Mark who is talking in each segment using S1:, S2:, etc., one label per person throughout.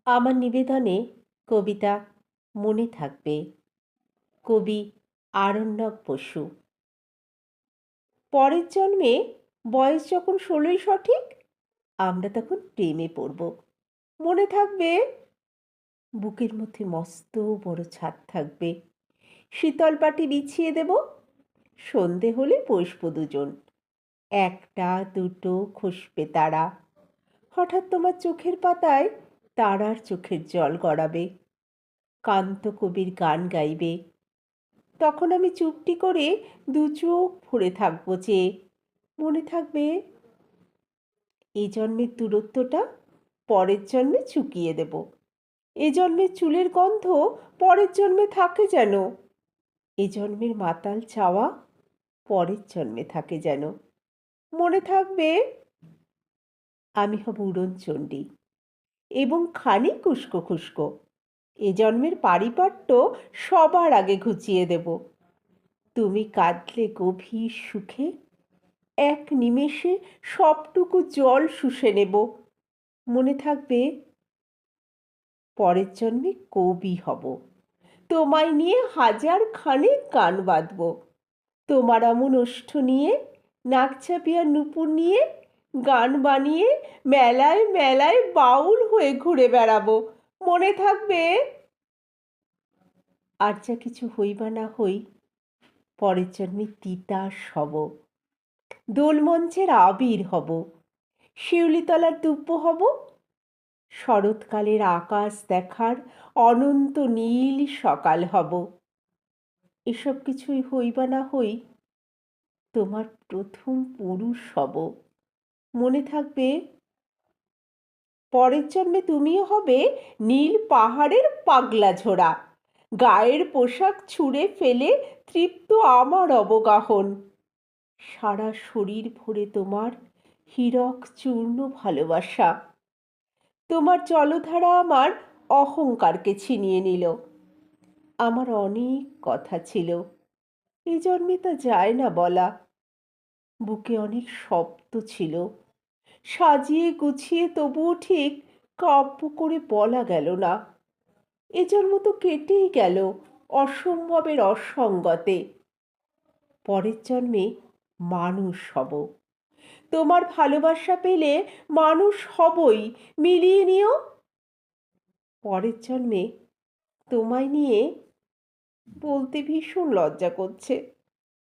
S1: আমার নিবেদনে কবিতা মনে থাকবে। কবি আরণ্যক বসু। পরের জন্মে বয়স যখন 16ই সঠিক, আমরা তখন প্রেমে পড়ব। মনে থাকবে? বুকের মধ্যে মস্ত বড় ছাদ থাকবে, শীতল পাটি বিছিয়ে দেব। সন্ধে হলে বসবো দুজন, একটা দুটো খসবে তারা। হঠাৎ তোমার চোখের পাতায় তারার চোখের জল গড়াবে, কান্ত কবির গান গাইবে। তখন আমি চুপটি করে দু চোখ ভরে থাকবো চেয়ে। মনে থাকবে? এই জন্মের দূরত্বটা পরের জন্মে চুকিয়ে দেব। এ জন্মের চুলের গন্ধ পরের জন্মে থাকে যেন। এ জন্মের মাতাল চাওয়া পরের জন্মে থাকে যেন। মনে থাকবে? আমি হব উড়নচণ্ডী এবং খানিক উস্কো খুস্কো। এ জন্মের পারিপাট্য সবার আগে ঘুচিয়ে দেব। তুমি কাঁদলে গভীর সুখে, এক নিমেষে সবটুকু জল শুষে নেব। মনে থাকবে? পরের জন্মে কবি হব, তোমায় নিয়ে হাজার খানেক গান বাঁধব। তোমার এমন ওষ্ঠ নিয়ে, নাক চাপিয়া নূপুর নিয়ে গান বানিয়ে মেলায় মেলায় বাউল হয়ে ঘুরে বেড়াবো। মনে থাকবে? আর যা কিছু হই বা না হই, পরের জন্মে তিতাস হব, দোলমঞ্চের আবির হব, শিউলিতলার দুব্য হব, শরৎকালের আকাশ দেখার অনন্ত নীল সকাল হব। এসব কিছুই হই বা না হই, তোমার প্রথম পুরুষ হব। মনে থাকবে? পরের জন্মে তুমিও হবে নীল পাহাড়ের পাগলা ঝোড়া, গায়ের পোশাক ছুঁড়ে ফেলে তৃপ্ত আমার অবগাহন। সারা শরীর ভরে তোমার হীরক চূর্ণ ভালোবাসা। তোমার জলধারা আমার অহংকারকে ছিনিয়ে নিল। আমার অনেক কথা ছিল, এ জন্মে তা যায় না বলা। বুকে অনেক শব্দ ছিল, সাজিয়ে গুছিয়ে তবুও ঠিক কাব্য করে বলা গেল না। এ জন্ম তো কেটেই গেল অসম্ভবের অসঙ্গতে। পরের জন্মে মানুষ হব, তোমার ভালোবাসা পেলে মানুষ হবই, মিলিয়ে নিও। পরের জন্মে তোমায় নিয়ে বলতে ভীষণ লজ্জা করছে,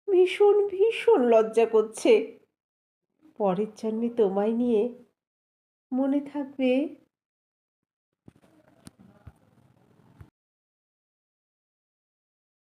S1: ভীষণ ভীষণ লজ্জা করছে। পরের জন্মে তোমায় নিয়ে, মনে থাকবে?